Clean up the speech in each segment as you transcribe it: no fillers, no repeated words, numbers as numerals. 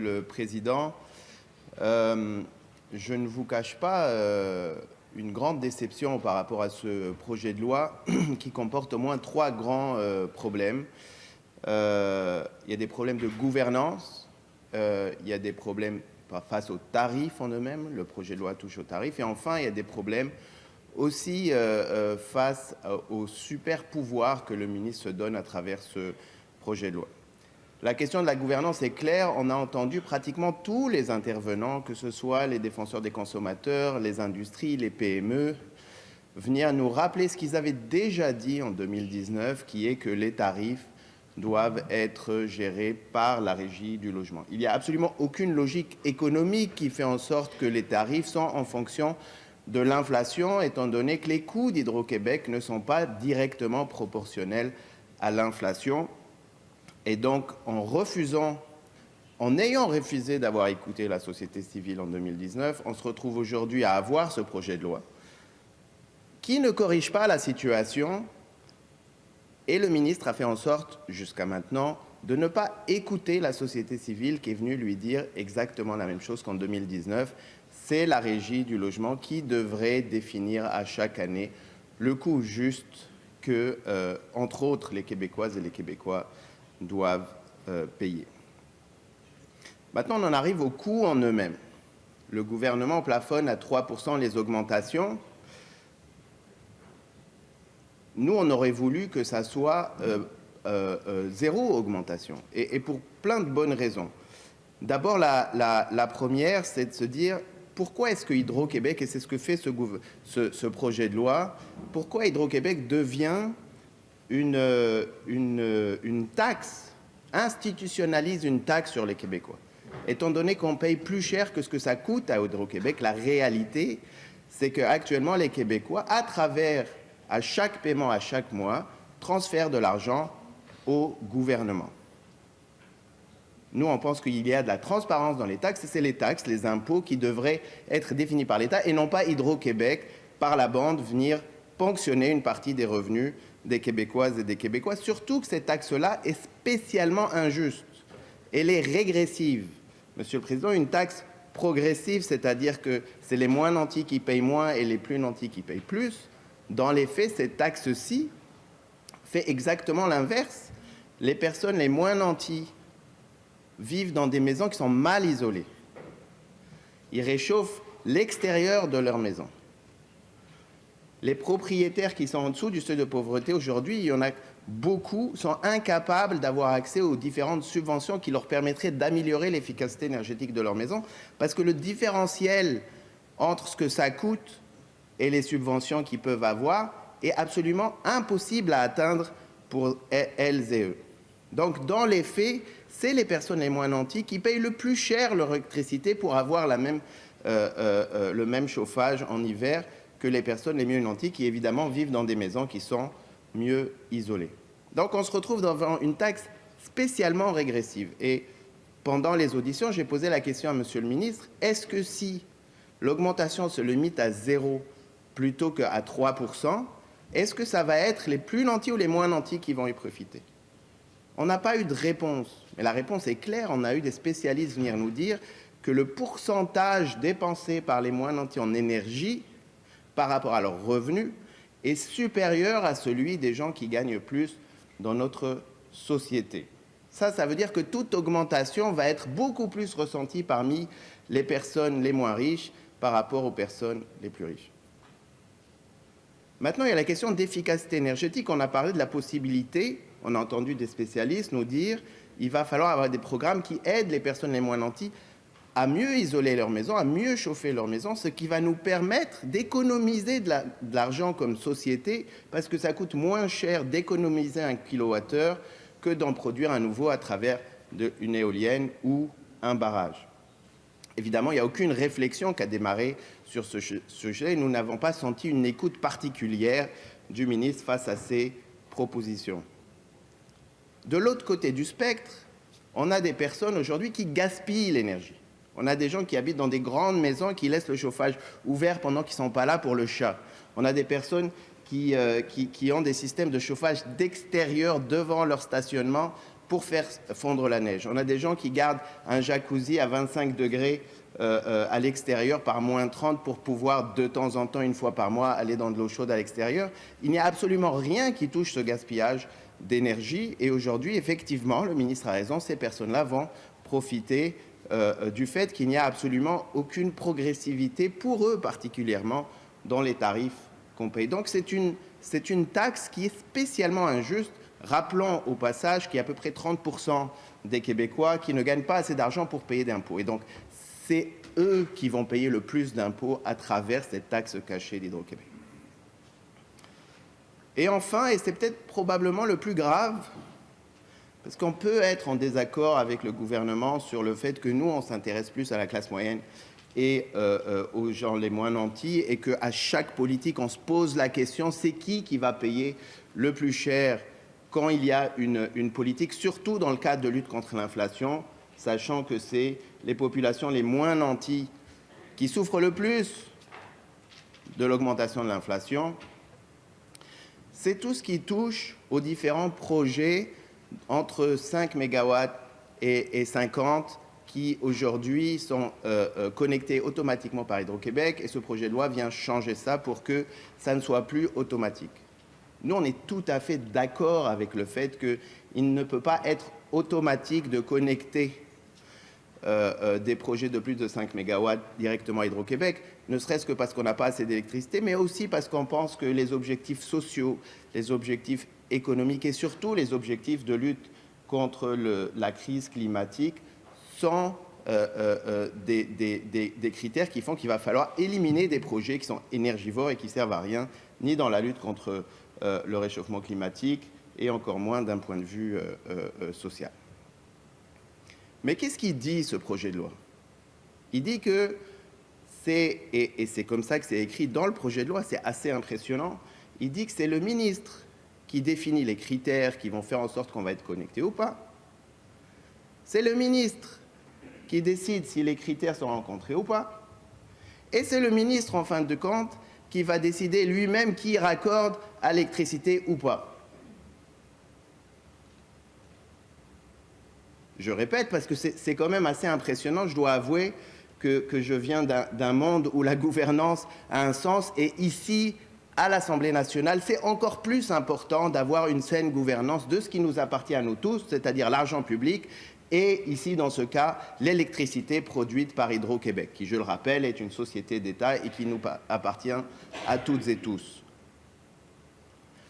le Président. Je ne vous cache pas une grande déception par rapport à ce projet de loi qui comporte au moins 3 grands problèmes. Il y a des problèmes de gouvernance, il y a des problèmes face aux tarifs en eux-mêmes, le projet de loi touche aux tarifs, et enfin, il y a des problèmes aussi face aux super pouvoirs que le ministre se donne à travers ce projet de loi. La question de la gouvernance est claire. On a entendu pratiquement tous les intervenants, que ce soit les défenseurs des consommateurs, les industries, les PME, venir nous rappeler ce qu'ils avaient déjà dit en 2019, qui est que les tarifs doivent être gérés par la régie du logement. Il n'y a absolument aucune logique économique qui fait en sorte que les tarifs sont en fonction de l'inflation, étant donné que les coûts d'Hydro-Québec ne sont pas directement proportionnels à l'inflation. Et donc, en ayant refusé d'avoir écouté la société civile en 2019, on se retrouve aujourd'hui à avoir ce projet de loi qui ne corrige pas la situation. Et le ministre a fait en sorte, jusqu'à maintenant, de ne pas écouter la société civile qui est venue lui dire exactement la même chose qu'en 2019. C'est la régie du logement qui devrait définir à chaque année le coût juste que, entre autres, les Québécoises et les Québécois doivent payer. Maintenant, on en arrive aux coûts en eux-mêmes. Le gouvernement plafonne à 3% les augmentations. Nous, on aurait voulu que ça soit zéro augmentation, et pour plein de bonnes raisons. D'abord, la première, c'est de se dire pourquoi est-ce que Hydro-Québec, et c'est ce que fait ce projet de loi, pourquoi Hydro-Québec devient une taxe, institutionnalise une taxe sur les Québécois. Étant donné qu'on paye plus cher que ce que ça coûte à Hydro-Québec, la réalité, c'est qu'actuellement, les Québécois, à chaque paiement, à chaque mois, transfèrent de l'argent au gouvernement. Nous, on pense qu'il y a de la transparence dans les taxes, et c'est les taxes, les impôts qui devraient être définis par l'État et non pas Hydro-Québec, par la bande, venir ponctionner une partie des revenus des Québécoises et des Québécois, surtout que cette taxe-là est spécialement injuste. Elle est régressive. Monsieur le Président, une taxe progressive, c'est-à-dire que c'est les moins nantis qui payent moins et les plus nantis qui payent plus. Dans les faits, cette taxe-ci fait exactement l'inverse. Les personnes les moins nantis vivent dans des maisons qui sont mal isolées. Ils réchauffent l'extérieur de leur maison. Les propriétaires qui sont en dessous du seuil de pauvreté aujourd'hui, il y en a beaucoup, sont incapables d'avoir accès aux différentes subventions qui leur permettraient d'améliorer l'efficacité énergétique de leur maison, parce que le différentiel entre ce que ça coûte et les subventions qu'ils peuvent avoir est absolument impossible à atteindre pour elles et eux. Donc, dans les faits, c'est les personnes les moins nantis qui payent le plus cher leur électricité pour avoir le même chauffage en hiver que les personnes les mieux nantis qui, évidemment, vivent dans des maisons qui sont mieux isolées. Donc, on se retrouve devant une taxe spécialement régressive. Et pendant les auditions, j'ai posé la question à Monsieur le ministre, est-ce que si l'augmentation se limite à 0 plutôt qu'à 3%, est-ce que ça va être les plus nantis ou les moins nantis qui vont y profiter? On n'a pas eu de réponse, mais la réponse est claire. On a eu des spécialistes venir nous dire que le pourcentage dépensé par les moins nantis en énergie par rapport à leurs revenus est supérieur à celui des gens qui gagnent plus dans notre société. Ça veut dire que toute augmentation va être beaucoup plus ressentie parmi les personnes les moins riches par rapport aux personnes les plus riches. Maintenant, il y a la question d'efficacité énergétique. On a parlé de la possibilité, on a entendu des spécialistes nous dire qu'il va falloir avoir des programmes qui aident les personnes les moins nantis à mieux isoler leur maison, à mieux chauffer leur maison, ce qui va nous permettre d'économiser de l'argent comme société, parce que ça coûte moins cher d'économiser un kilowattheure que d'en produire un nouveau à travers une éolienne ou un barrage. Évidemment, il n'y a aucune réflexion qui a démarré sur ce sujet. Nous n'avons pas senti une écoute particulière du ministre face à ces propositions. De l'autre côté du spectre, on a des personnes aujourd'hui qui gaspillent l'énergie. On a des gens qui habitent dans des grandes maisons et qui laissent le chauffage ouvert pendant qu'ils ne sont pas là pour le chat. On a des personnes qui ont des systèmes de chauffage d'extérieur devant leur stationnement pour faire fondre la neige. On a des gens qui gardent un jacuzzi à 25 degrés à l'extérieur par moins 30 pour pouvoir de temps en temps, une fois par mois, aller dans de l'eau chaude à l'extérieur. Il n'y a absolument rien qui touche ce gaspillage d'énergie. Et aujourd'hui, effectivement, le ministre a raison, ces personnes-là vont profiter du fait qu'il n'y a absolument aucune progressivité pour eux particulièrement dans les tarifs qu'on paye. Donc c'est une taxe qui est spécialement injuste. Rappelons au passage qu'il y a à peu près 30% des Québécois qui ne gagnent pas assez d'argent pour payer d'impôts. Et donc c'est eux qui vont payer le plus d'impôts à travers cette taxe cachée d'Hydro-Québec. Et enfin, et c'est peut-être probablement le plus grave, parce qu'on peut être en désaccord avec le gouvernement sur le fait que nous, on s'intéresse plus à la classe moyenne et aux gens les moins nantis, et qu'à chaque politique, on se pose la question, c'est qui va payer le plus cher quand il y a une politique, surtout dans le cadre de lutte contre l'inflation, sachant que c'est les populations les moins nanties qui souffrent le plus de l'augmentation de l'inflation. C'est tout ce qui touche aux différents projets entre 5 MW et 50 qui aujourd'hui sont connectés automatiquement par Hydro-Québec, et ce projet de loi vient changer ça pour que ça ne soit plus automatique. Nous, on est tout à fait d'accord avec le fait qu'il ne peut pas être automatique de connecter des projets de plus de 5 MW directement à Hydro-Québec, ne serait-ce que parce qu'on n'a pas assez d'électricité, mais aussi parce qu'on pense que les objectifs sociaux, les objectifs économiques et surtout les objectifs de lutte contre la crise climatique sont des critères qui font qu'il va falloir éliminer des projets qui sont énergivores et qui ne servent à rien, ni dans la lutte contre le réchauffement climatique et encore moins d'un point de vue social. Mais qu'est-ce qu'il dit, ce projet de loi? Il dit que et c'est comme ça que c'est écrit dans le projet de loi, c'est assez impressionnant, il dit que c'est le ministre qui définit les critères qui vont faire en sorte qu'on va être connecté ou pas. C'est le ministre qui décide si les critères sont rencontrés ou pas. Et c'est le ministre, en fin de compte, qui va décider lui-même qui raccorde à l'électricité ou pas. Je répète, parce que c'est quand même assez impressionnant, je dois avouer que je viens d'un monde où la gouvernance a un sens, et ici, à l'Assemblée nationale, c'est encore plus important d'avoir une saine gouvernance de ce qui nous appartient à nous tous, c'est-à-dire l'argent public, et ici, dans ce cas, l'électricité produite par Hydro-Québec, qui, je le rappelle, est une société d'État et qui nous appartient à toutes et tous.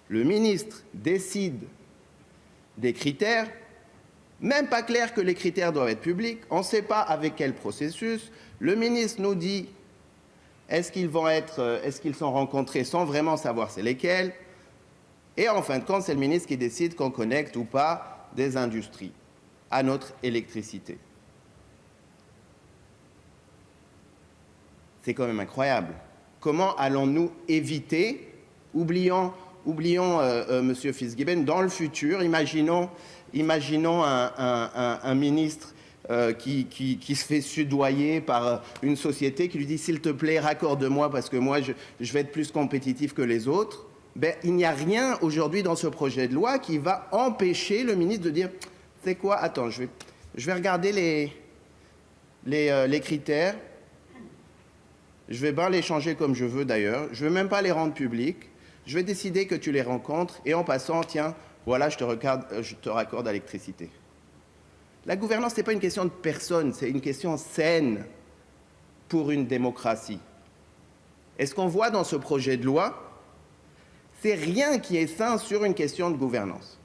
Le ministre décide des critères, même pas clair que les critères doivent être publics, on ne sait pas avec quel processus. Le ministre nous dit est-ce qu'ils sont rencontrés sans vraiment savoir c'est lesquels. Et en fin de compte, c'est le ministre qui décide qu'on connecte ou pas des industries à notre électricité. C'est quand même incroyable. Comment allons-nous éviter, oublions M. Fitzgibbon, dans le futur, imaginons un ministre qui se fait soudoyer par une société qui lui dit « s'il te plaît, raccorde-moi parce que moi, je vais être plus compétitif que les autres ». Il n'y a rien aujourd'hui dans ce projet de loi qui va empêcher le ministre de dire « c'est quoi, attends, je vais regarder les critères, je vais bien les changer comme je veux d'ailleurs, je ne vais même pas les rendre publics, je vais décider que tu les rencontres et en passant, tiens, voilà, je te raccorde à l'électricité. » La gouvernance, ce n'est pas une question de personne, c'est une question saine pour une démocratie. Et ce qu'on voit dans ce projet de loi, c'est rien qui est sain sur une question de gouvernance.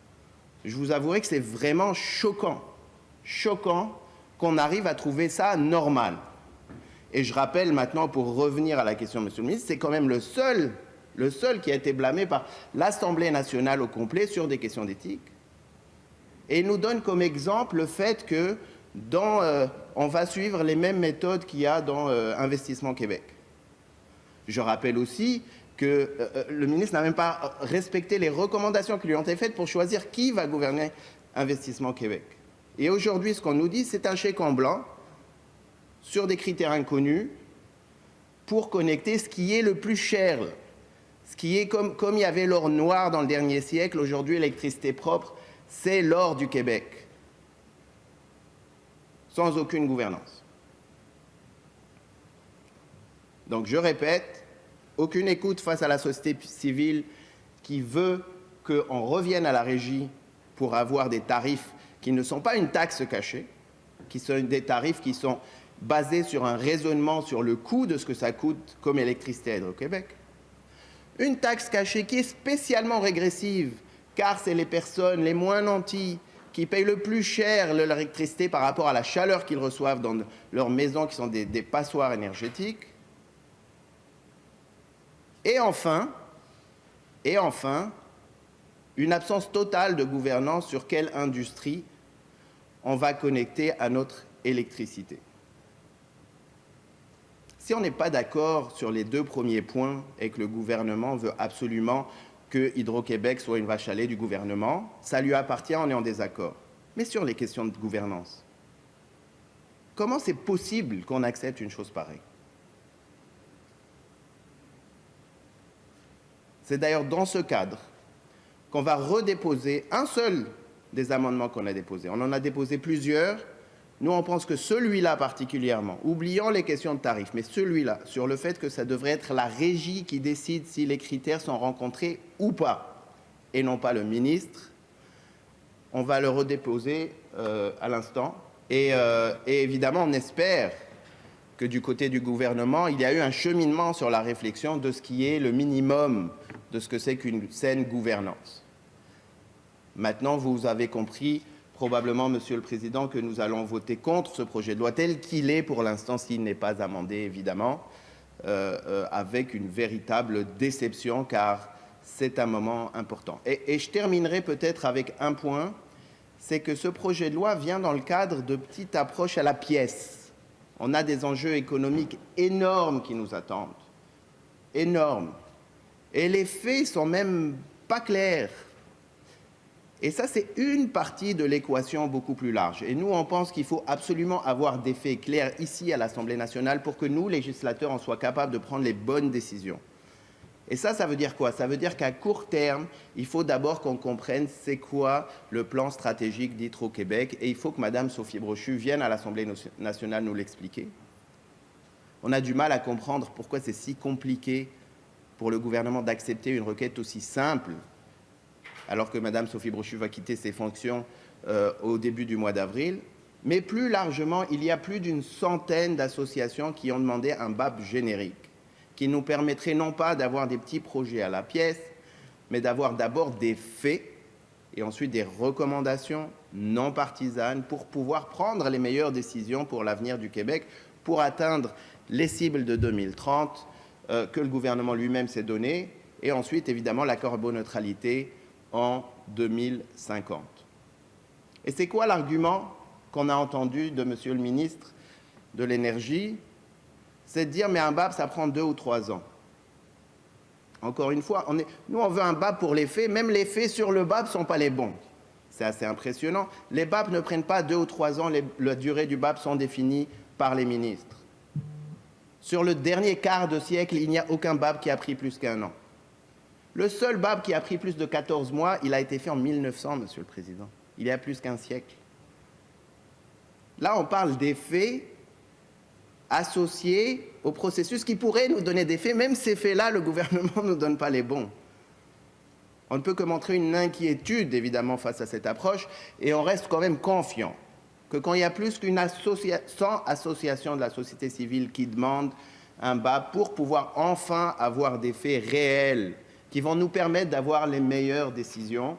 Je vous avouerai que c'est vraiment choquant qu'on arrive à trouver ça normal. Et je rappelle maintenant, pour revenir à la question, Monsieur le ministre, c'est quand même le seul qui a été blâmé par l'Assemblée nationale au complet sur des questions d'éthique. Et il nous donne comme exemple le fait que on va suivre les mêmes méthodes qu'il y a dans Investissement Québec. Je rappelle aussi que le ministre n'a même pas respecté les recommandations qui lui ont été faites pour choisir qui va gouverner Investissement Québec. Et aujourd'hui, ce qu'on nous dit, c'est un chèque en blanc sur des critères inconnus pour connecter ce qui est le plus cher. Ce qui est comme il y avait l'or noir dans le dernier siècle, aujourd'hui l'électricité propre, c'est l'or du Québec, sans aucune gouvernance. Donc je répète, aucune écoute face à la société civile qui veut qu'on revienne à la régie pour avoir des tarifs qui ne sont pas une taxe cachée, qui sont des tarifs qui sont basés sur un raisonnement sur le coût de ce que ça coûte comme électricité à Hydro-Québec. Une taxe cachée qui est spécialement régressive, car c'est les personnes les moins nantis qui payent le plus cher l'électricité par rapport à la chaleur qu'ils reçoivent dans leurs maisons qui sont des passoires énergétiques. Et enfin, une absence totale de gouvernance sur quelle industrie on va connecter à notre électricité. Si on n'est pas d'accord sur les deux premiers points et que le gouvernement veut absolument que Hydro-Québec soit une vache à lait du gouvernement, ça lui appartient, on est en désaccord. Mais sur les questions de gouvernance, comment c'est possible qu'on accepte une chose pareille? C'est d'ailleurs dans ce cadre qu'on va redéposer un seul des amendements qu'on a déposés. On en a déposé plusieurs. Nous, on pense que celui-là particulièrement, oubliant les questions de tarifs, mais celui-là, sur le fait que ça devrait être la régie qui décide si les critères sont rencontrés ou pas, et non pas le ministre, on va le redéposer à l'instant. Et évidemment, on espère que du côté du gouvernement, il y a eu un cheminement sur la réflexion de ce qui est le minimum de ce que c'est qu'une saine gouvernance. Maintenant, vous avez compris, probablement, Monsieur le Président, que nous allons voter contre ce projet de loi tel qu'il est pour l'instant, s'il n'est pas amendé, évidemment, avec une véritable déception, car c'est un moment important. Et je terminerai peut-être avec un point, c'est que ce projet de loi vient dans le cadre de petites approches à la pièce. On a des enjeux économiques énormes qui nous attendent, énormes. Et les faits sont même pas clairs. Et ça, c'est une partie de l'équation beaucoup plus large. Et nous, on pense qu'il faut absolument avoir des faits clairs ici à l'Assemblée nationale pour que nous, législateurs, en soient capables de prendre les bonnes décisions. Et ça veut dire quoi? Ça veut dire qu'à court terme, il faut d'abord qu'on comprenne c'est quoi le plan stratégique d'Hydro-Québec. Et il faut que Mme Sophie Brochu vienne à l'Assemblée nationale nous l'expliquer. On a du mal à comprendre pourquoi c'est si compliqué pour le gouvernement d'accepter une requête aussi simple, alors que Mme Sophie Brochu va quitter ses fonctions au début du mois d'avril. Mais plus largement, il y a plus d'une centaine d'associations qui ont demandé un BAP générique, qui nous permettrait non pas d'avoir des petits projets à la pièce, mais d'avoir d'abord des faits et ensuite des recommandations non partisanes pour pouvoir prendre les meilleures décisions pour l'avenir du Québec, pour atteindre les cibles de 2030 que le gouvernement lui-même s'est donné, et ensuite, évidemment, la carboneutralité en 2050. Et c'est quoi l'argument qu'on a entendu de Monsieur le ministre de l'Énergie? C'est de dire, mais un BAP, ça prend 2 ou 3 ans. Encore une fois, nous, on veut un BAP pour les faits. Même les faits sur le BAP ne sont pas les bons. C'est assez impressionnant. Les BAP ne prennent pas 2 ou 3 ans. La durée du BAP sont définies par les ministres. Sur le dernier quart de siècle, il n'y a aucun BAP qui a pris plus qu'1 an. Le seul BAP qui a pris plus de 14 mois, il a été fait en 1900, Monsieur le Président. Il y a plus qu'un siècle. Là, on parle des faits associés au processus qui pourrait nous donner des faits. Même ces faits-là, le gouvernement ne nous donne pas les bons. On ne peut que montrer une inquiétude, évidemment, face à cette approche, et on reste quand même confiant que quand il y a plus qu'une 100 associations de la société civile qui demandent un BAP pour pouvoir enfin avoir des faits réels qui vont nous permettre d'avoir les meilleures décisions,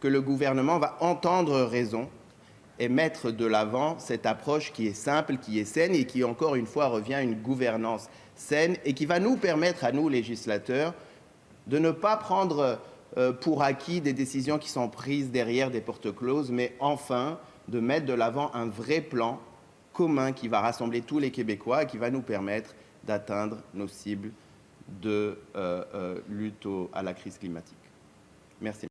que le gouvernement va entendre raison et mettre de l'avant cette approche qui est simple, qui est saine et qui, encore une fois, revient à une gouvernance saine et qui va nous permettre, à nous, législateurs, de ne pas prendre pour acquis des décisions qui sont prises derrière des portes closes, mais enfin de mettre de l'avant un vrai plan commun qui va rassembler tous les Québécois et qui va nous permettre d'atteindre nos cibles de lutte à la crise climatique. Merci.